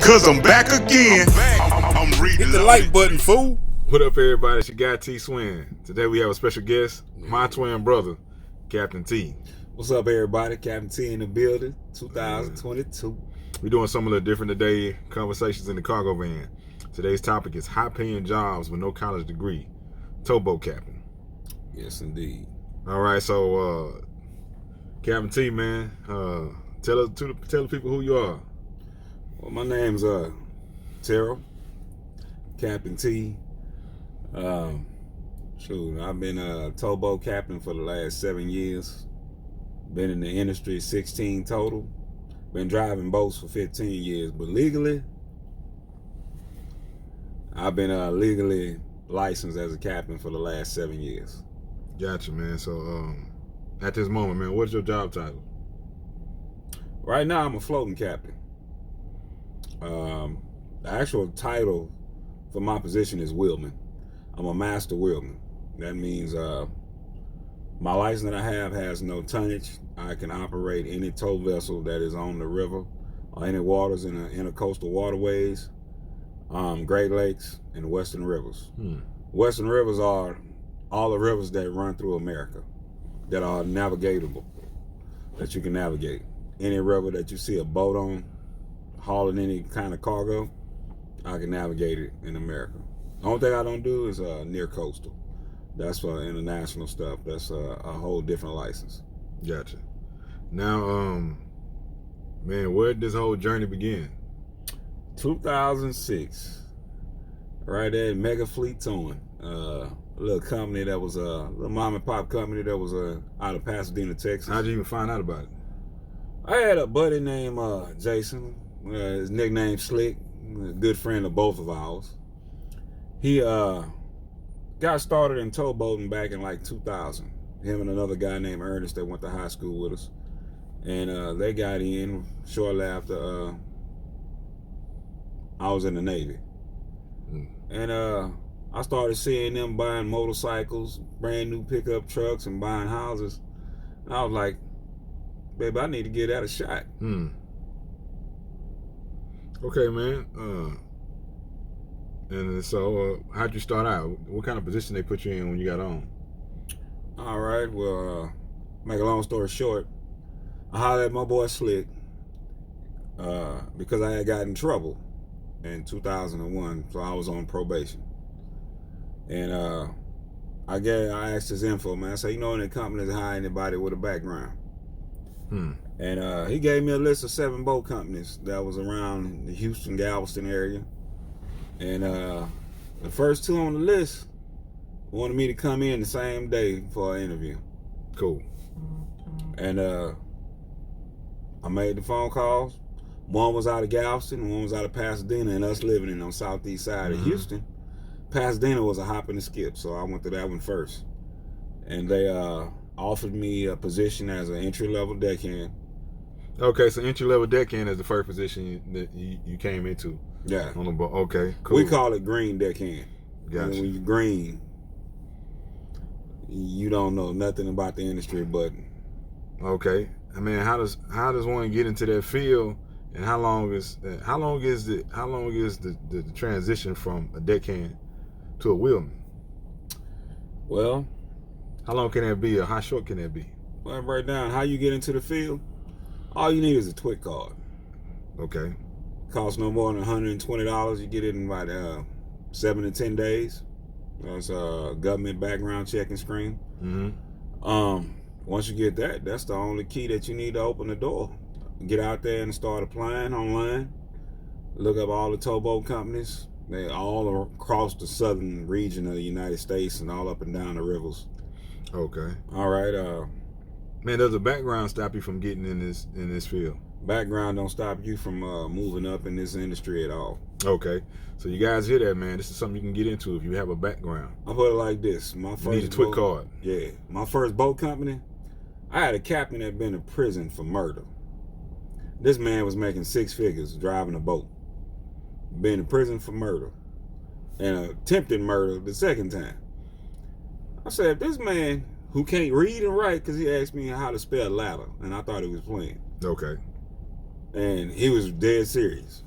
cause I'm back again. I'm reading. Hit the like button, fool. What up, everybody? It's your guy T Swin. Today we have a special guest, my twin brother, Captain T. What's up, everybody? Captain T in the building, 2022. We're doing something a little different today. Conversations in the cargo van. Today's topic is high-paying jobs with no college degree. Towboat captain. Yes, indeed. All right, so Captain T, man, tell the people who you are. Well, my name's Terrell, Captain T. I've been a towboat captain for the last 7 years. Been in the industry 16 total. Been driving boats for 15 years, but legally, I've been legally licensed as a captain for the last 7 years. Gotcha, man. So, at this moment, man, what's your job title? Right now, I'm a floating captain. The actual title for my position is wheelman. I'm a master wheelman. That means my license that I have has no tonnage. I can operate any tow vessel that is on the river or any waters in the intercoastal waterways, Great Lakes, and Western rivers. Western rivers are all the rivers that run through America that are navigatable, that you can navigate. Any river that you see a boat on, hauling any kind of cargo, I can navigate it in America. The only thing I don't do is near coastal. That's for international stuff. That's a whole different license. Gotcha. Now, man, where did this whole journey begin? 2006, right at Mega Fleet Towing, a little company that was a little mom and pop company that was out of Pasadena, Texas. How'd you even find out about it? I had a buddy named Jason, his nickname Slick, a good friend of both of ours. He got started in towboating back in like 2000. Him and another guy named Ernest that went to high school with us. And they got in shortly after I was in the Navy. And I started seeing them buying motorcycles, brand new pickup trucks, and buying houses. And I was like, baby, I need to give that a shot. Okay, man. And so, how'd you start out? What kind of position they put you in when you got on? All right, well, make a long story short, I hollered at my boy Slick because I had gotten in trouble in 2001, so I was on probation. And I asked his info, man. I said, you know, any companies hire anybody with a background? And he gave me a list of 7 boat companies that was around the Houston, Galveston area. And the first 2 on the list wanted me to come in the same day for an interview. Cool. And I made the phone calls. One was out of Galveston, one was out of Pasadena, and us living in on southeast side of Houston. Pasadena was a hop and a skip, so I went to that one first. And they offered me a position as an entry-level deckhand. Okay, so entry-level deckhand is the first position that you came into. Yeah. On the boat. Okay, cool. We call it green deckhand. Gotcha. And when you're green, you don't know nothing about the industry, but okay. I mean, how does one get into that field, and how long is the transition from a deckhand to a wheelman? Well, how long can that be, or how short can that be? Well, right down how you get into the field. All you need is a TWIC card. Okay. Costs no more than $120. You get it in about 7 to 10 days. That's a government background checking screen. Once you get that, that's the only key that you need to open the door. Get out there and start applying online. Look up all the towboat companies. They all across the southern region of the United States and all up and down the rivers. Okay. All right. Man, does a background stop you from getting in this field? Background don't stop you from moving up in this industry at all. Okay, so you guys hear that, man? This is something you can get into if you have a background. I put it like this: my first you need a TWIC card. Yeah, my first boat company. I had a captain that had been in prison for murder. This man was making 6 figures driving a boat. Been in prison for murder and attempted murder the second time. I said, if this man who can't read and write, because he asked me how to spell ladder, and I thought he was playing. Okay. And he was dead serious.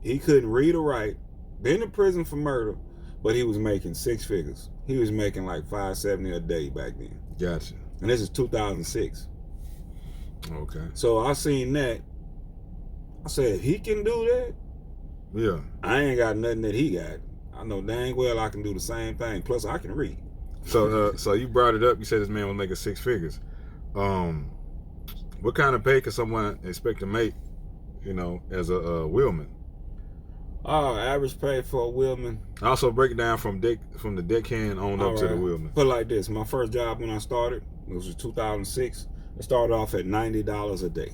He couldn't read or write. Been in prison for murder, but he was making six figures. He was making like $570 a day back then. Gotcha. And this is 2006. Okay. So I seen that. I said, he can do that? Yeah. I ain't got nothing that he got. I know dang well I can do the same thing. Plus, I can read. So you brought it up. You said this man was making six figures. What kind of pay could someone expect to make, as a wheelman? Average pay for a wheelman. Also break it down from the deckhand on up to the wheelman. Put it like this. My first job when I started, it was 2006. I started off at $90 a day.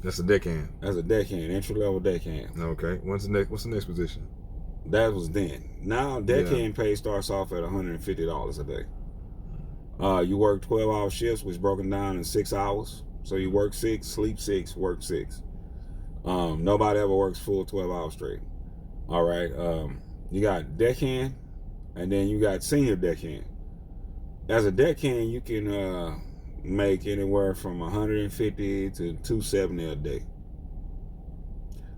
That's a deckhand. That's a deckhand, entry level deckhand. Okay. What's the next position? That was then. Now deckhand pay starts off at $150 a day. You work 12-hour shifts, which broken down in 6 hours. So you work 6, sleep 6, work 6. Nobody ever works full 12 hours straight. All right. You got deckhand, and then you got senior deckhand. As a deckhand, you can make anywhere from $150 to $270 a day.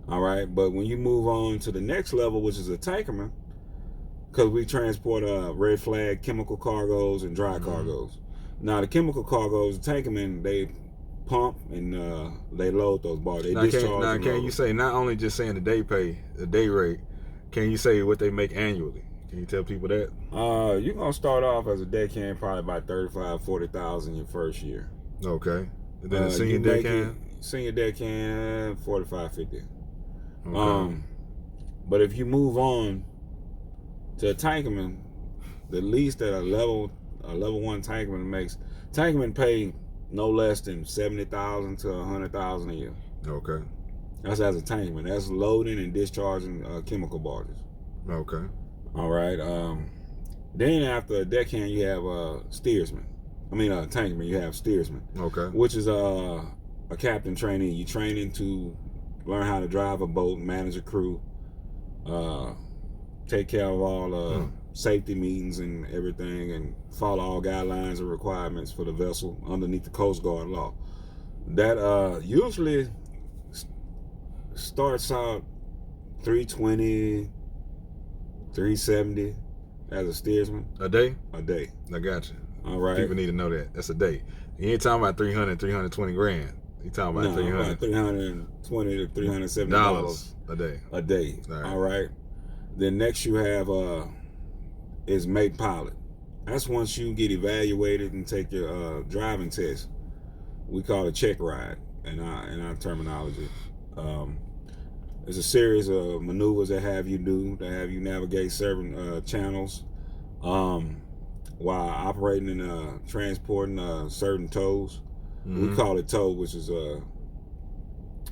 All right, but when you move on to the next level, which is a tankerman, because we transport red flag chemical cargoes and dry cargoes. Now the chemical cargoes, the tankermen, they pump and they load those bars. They discharge. Now, can you say, not only just saying the day pay, the day rate, can you say what they make annually? Can you tell people that? You're gonna start off as a deckhand probably about $35,000-$40,000 your first year. Okay. And then a senior deckhand? Senior deckhand, $45,000-$50,000. Okay. But if you move on to a tankerman, the least that a level 1 tankerman makes, tankermen pay no less than $70,000 to $100,000 a year. Okay. That's as a tankerman. That's loading and discharging chemical barges. Okay. All right. Then after a deckhand, you have steersman. I mean, a tankerman. You have steersman. Okay. Which is a captain trainee. You training to learn how to drive a boat, manage a crew, take care of all safety meetings and everything, and follow all guidelines and requirements for the vessel underneath the Coast Guard law. That usually starts out $320, $370 as a steersman. A day? A day. I got you. All right. People need to know that. That's a day. You ain't talking about $320 grand. You talking about $320 to $370 a day. A day. All right. Then next you have is mate pilot. That's once you get evaluated and take your driving test. We call it check ride in our terminology. It's a series of maneuvers that have you navigate certain channels while operating and transporting certain tows. Mm-hmm. We call it tow, which is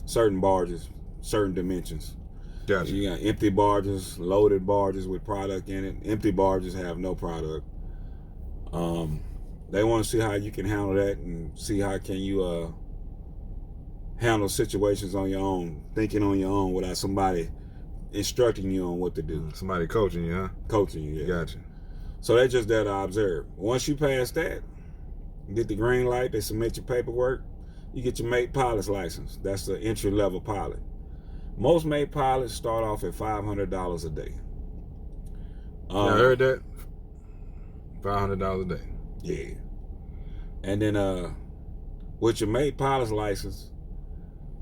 certain barges, certain dimensions. Gotcha. You got empty barges, loaded barges with product in it. Empty barges have no product. They want to see how you can handle that and see how can you handle situations on your own, thinking on your own without somebody instructing you on what to do. Somebody coaching you, huh? Coaching you, yeah. Gotcha. So that's just that I observe. Once you pass that, you get the green light, they submit your paperwork, you get your mate pilot's license. That's the entry level pilot. Most mate pilots start off at $500 a day. I heard that. $500 a day. Yeah. And then with your mate pilot's license,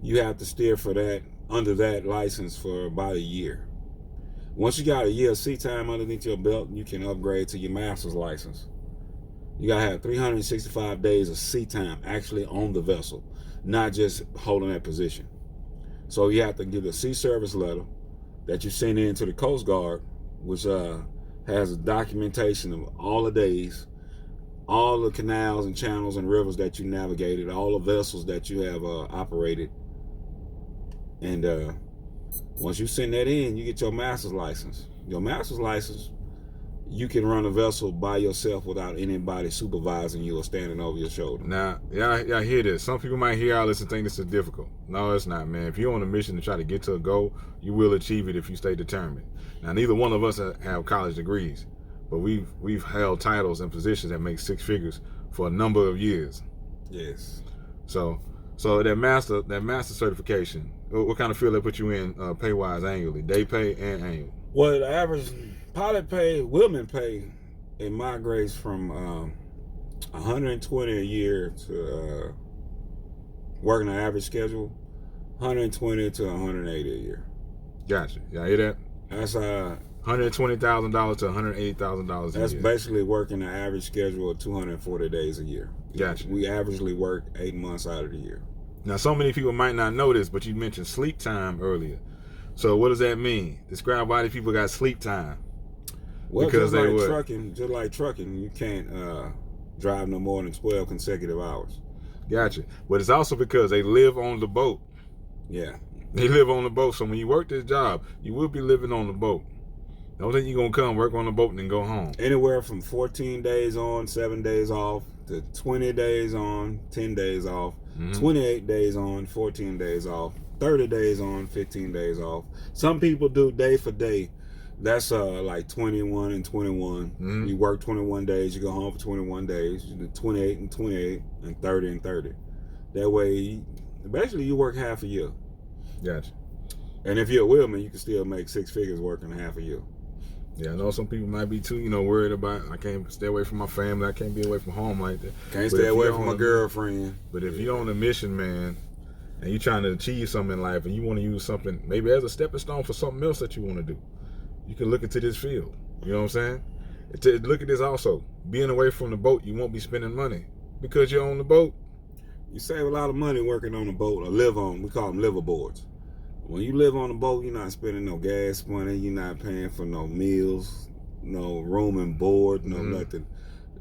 you have to steer for that, under that license for about a year. Once you got a year of sea time underneath your belt, you can upgrade to your master's license. You gotta have 365 days of sea time actually on the vessel, not just holding that position. So you have to get a sea service letter that you send in to the Coast Guard, which has a documentation of all the days, all the canals and channels and rivers that you navigated, all the vessels that you have operated. And once you send that in, you get your master's license. Your master's license, you can run a vessel by yourself without anybody supervising you or standing over your shoulder. Now, y'all hear this. Some people might hear all this and think this is difficult. No, it's not, man. If you're on a mission to try to get to a goal, you will achieve it if you stay determined. Now, neither one of us have college degrees, but we've held titles and positions that make six figures for a number of years. Yes. So So that master certification, what kind of field they put you in pay wise annually, day pay and annual? Well, the average pilot pay, wheelman pay, it migrates from 120 a year to working an average schedule, 120 to 180 a year. Gotcha. Y'all hear that? That's $120,000 to $180,000 a that's year. basically working an average schedule of 240 days a year. Gotcha. We averagely work 8 months out of the year. Now, so many people might not know this, but you mentioned sleep time earlier. So what does that mean? Describe why these people got sleep time. Well, Because just they like would. trucking, you can't drive no more than 12 consecutive hours. Gotcha. But it's also because they live on the boat. Yeah. They live on the boat. So when you work this job, you will be living on the boat. Don't think you're going to come work on the boat and then go home. Anywhere from 14 days on, 7 days off, to 20 days on, 10 days off, 28 days on, 14 days off, 30 days on, 15 days off. Some people do day for day. That's like 21 and 21. You work 21 days, you go home for 21 days. You do 28 and 28 and 30 and 30. That way, basically, you work half a year. Gotcha. And if you're a wheelman, you can still make 6 figures working half a year. Yeah, I know some people might be too, worried about, I can't stay away from my family, I can't be away from home like that. Can't stay away from my girlfriend. But if you're on a mission, man, and you're trying to achieve something in life and you want to use something maybe as a stepping stone for something else that you want to do, you can look into this field. You know what I'm saying? Look at this also. Being away from the boat, you won't be spending money because you're on the boat. You save a lot of money working on a boat or live on. We call them liveaboards. When you live on a boat, you're not spending no gas money. You're not paying for no meals, no room and board, no nothing.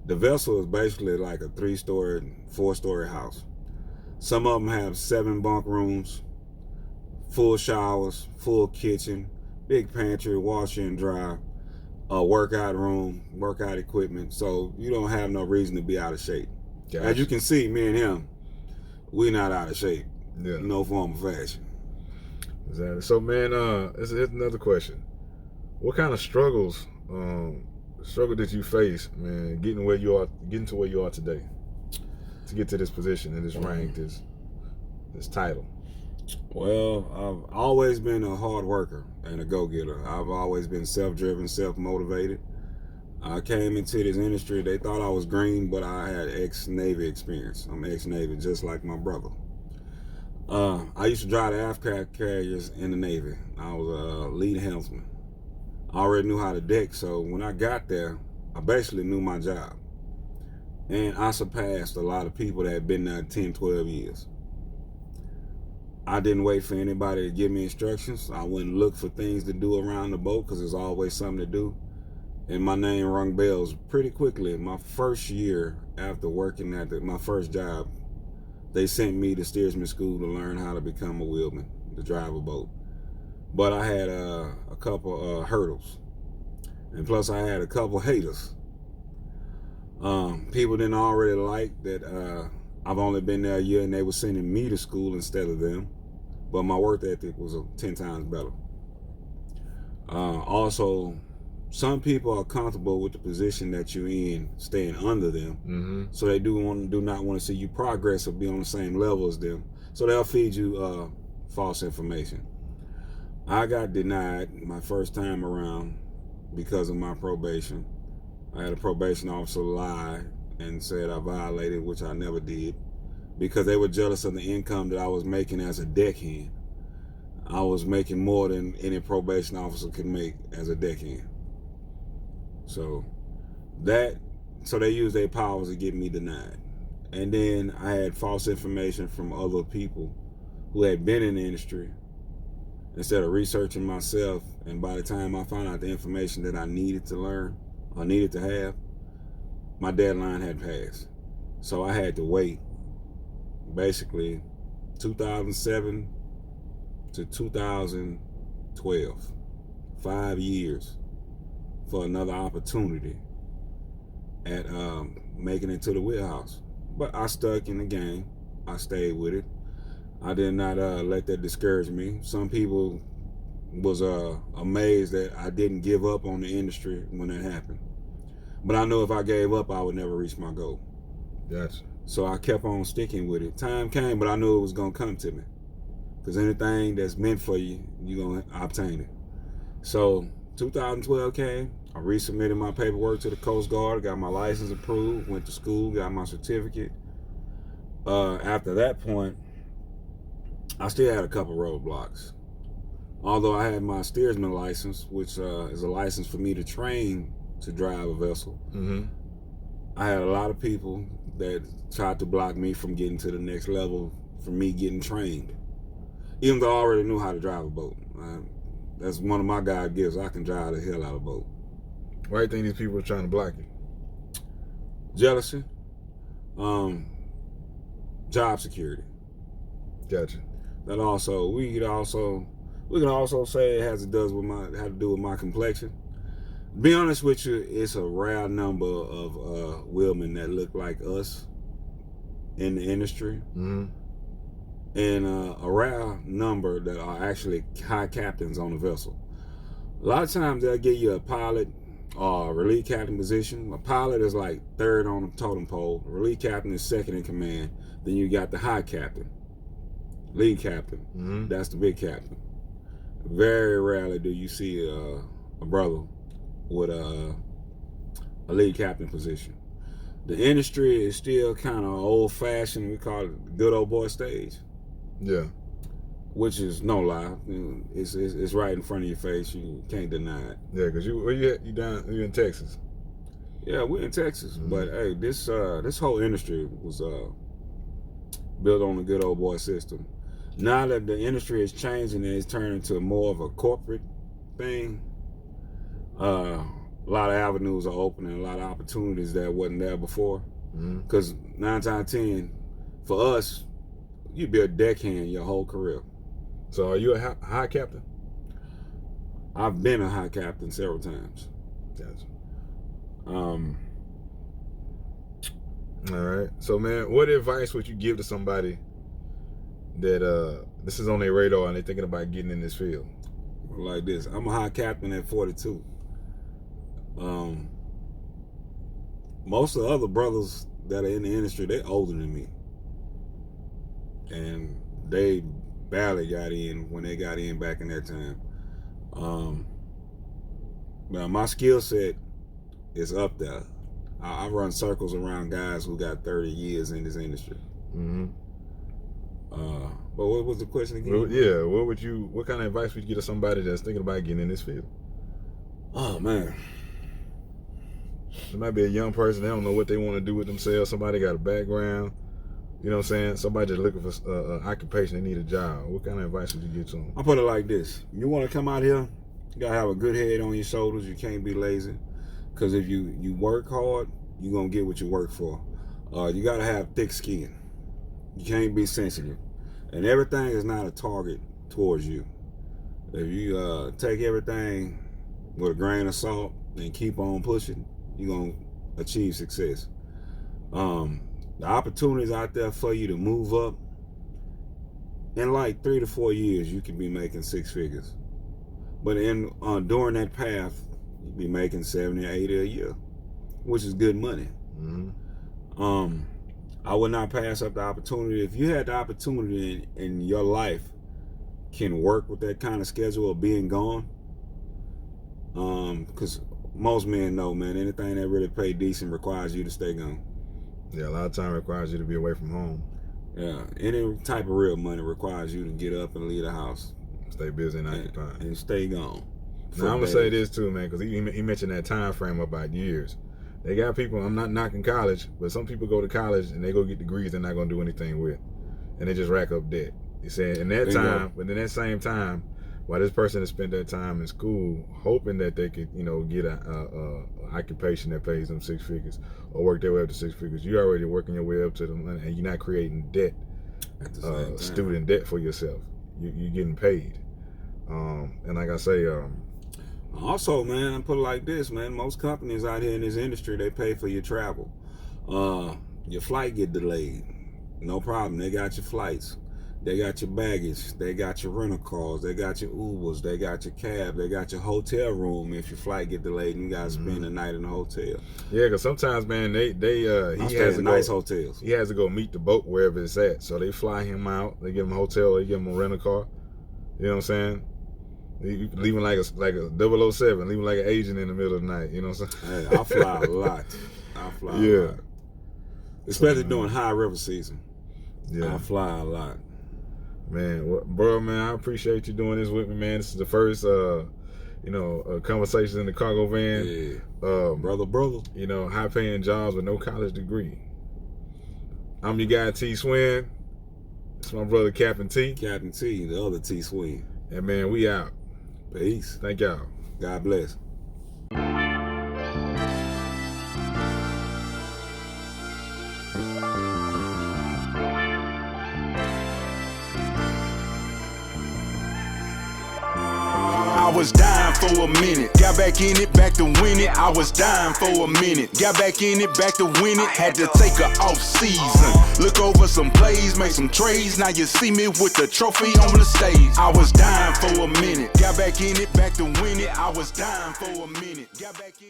The vessel is basically like a 3-story, 4-story house. Some of them have 7 bunk rooms, full showers, full kitchen, big pantry, washer and dry, a workout room, workout equipment. So you don't have no reason to be out of shape. Gotcha. As you can see, me and him, we not out of shape. Yeah. No form of fashion. Exactly. So, man, here's another question. What kind of struggle did you face, man, getting to where you are today, to get to this position and this rank, this title? Well, I've always been a hard worker and a go-getter. I've always been self-driven, self-motivated. I came into this industry, they thought I was green, but I had ex-Navy experience. I'm ex-Navy, just like my brother. I used to drive the aircraft carriers in the Navy. I was a lead helmsman. I already knew how to deck, so when I got there, I basically knew my job. And I surpassed a lot of people that had been there 10, 12 years. I didn't wait for anybody to give me instructions. I wouldn't look for things to do around the boat because there's always something to do. And my name rung bells pretty quickly. My first year after working at my first job, they sent me to steersman school to learn how to become a wheelman, to drive a boat. But I had a couple hurdles. And plus I had a couple haters. People didn't already like that I've only been there a year and they were sending me to school instead of them. But my work ethic was 10 times better. Also, some people are comfortable with the position that you're in, staying under them. So they do not want to see you progress or be on the same level as them. So they'll feed you false information. I got denied my first time around because of my probation. I had a probation officer lie and said I violated, which I never did, because they were jealous of the income that I was making as a deckhand. I was making more than any probation officer could make as a deckhand. So they used their powers to get me denied. And then I had false information from other people who had been in the industry instead of researching myself. And by the time I found out the information that I needed to learn or needed to have, my deadline had passed. So I had to wait basically 2007 to 2012, 5 years for another opportunity at making it to the wheelhouse. But I stuck in the game. I stayed with it. I did not let that discourage me. Some people was amazed that I didn't give up on the industry when that happened. But I know if I gave up, I would never reach my goal. Gotcha. So I kept on sticking with it. Time came, but I knew it was gonna come to me. Because anything that's meant for you, you're gonna obtain it. So 2012 came. I resubmitted my paperwork to the Coast Guard, got my license approved, went to school, got my certificate. After that point, I still had a couple roadblocks. Although I had my steersman license, which is a license for me to train to drive a vessel, I had a lot of people that tried to block me from getting to the next level, from me getting trained. Even though I already knew how to drive a boat. That's one of my God gifts. I can drive the hell out of a boat. Why do you think these people are trying to block you? Jealousy. Job security. Gotcha. That also, we can also say it had to do with my complexion. To be honest with you, it's a rare number of wheelmen that look like us in the industry, and a rare number that are actually high captains on the vessel. A lot of times they'll give you a pilot or a relief captain position. A pilot is like third on the totem pole. A relief captain is second in command. Then you got the high captain, lead captain. That's the big captain. Very rarely do you see a brother with a lead captain position. The industry is still kind of old-fashioned. We call it the good old boy stage. Yeah. Which is no lie. It's right in front of your face. You can't deny it. Yeah, because where you at? You in Texas? Yeah, we're in Texas. But hey, this whole industry was built on the good old boy system. Now that the industry is changing and it's turning to more of a corporate thing, a lot of avenues are opening, a lot of opportunities that wasn't there before. Because 9 times out of 10, for us, you'd be a deckhand your whole career. So are you a high captain? I've been a high captain several times. Gotcha. All right. So, man, what advice would you give to somebody that this is on their radar and they're thinking about getting in this field? Like this, I'm a high captain at 42. Most of the other brothers that are in the industry, they're older than me, and they barely got in when they got in back in that time. But my skill set is up there. I run circles around guys who got 30 years in this industry. But what was the question again? Well, yeah, what kind of advice would you give to somebody that's thinking about getting in this field? Oh man, it might be a young person, they don't know what they want to do with themselves. Somebody got a background, you know what I'm saying? Somebody just looking for an occupation, they need a job. What kind of advice would you give to them? I put it like this: you want to come out here, you gotta have a good head on your shoulders. You can't be lazy, because if you work hard, you're gonna get what you work for. You gotta have thick skin. You can't be sensitive, and everything is not a target towards you. If you take everything with a grain of salt and keep on pushing, you're gonna achieve success. The opportunities out there for you to move up, in like 3 to 4 years, you can be making 6 figures. But during that path, you'll be making 70 or 80 a year, which is good money. I would not pass up the opportunity. If you had the opportunity in your life can work with that kind of schedule of being gone, because most men know, man, anything that really pay decent requires you to stay gone. Yeah, a lot of time requires you to be away from home. Yeah, any type of real money requires you to get up and leave the house. Stay busy and occupied. And stay gone. Now, I'm going to say this too, man, because he mentioned that time frame about years. They got people, I'm not knocking college, but some people go to college and they go get degrees they're not going to do anything with. And they just rack up debt. He said in that time, but in that same time, while this person has spent that time in school hoping that they could, get a occupation that pays them 6 figures or work their way up to 6 figures, you're already working your way up to them, and you're not creating debt, student debt for yourself. You're getting paid. And like I say, also, man, I put it like this, man. Most companies out here in this industry, they pay for your travel. Your flight get delayed, no problem. They got your flights. They got your baggage. They got your rental cars. They got your Ubers. They got your cab. They got your hotel room if your flight get delayed and you got to spend the night in the hotel. Yeah, because sometimes, man, he has to nice go, hotels. He has to go meet the boat wherever it's at. So they fly him out. They give him a hotel. They give him a rental car. You know what I'm saying? Leaving like a 007, leaving like an agent in the middle of the night. You know what I'm saying? Hey, I fly a lot. A lot. Especially during high river season. Yeah. I fly a lot. Man, bro, man, I appreciate you doing this with me, man. This is the first, conversation in the cargo van. Yeah. Brother. You know, high-paying jobs with no college degree. I'm your guy, T. Swin. It's my brother, Captain T. Captain T, the other T. Swin. And, man, we out. Peace. Thank y'all. God bless. I was dying for a minute, got back in it, back to win it. I was dying for a minute, got back in it, back to win it. Had to take a off season, look over some plays, make some trades. Now you see me with the trophy on the stage. I was dying for a minute, got back in it, back to win it. I was dying for a minute, got back in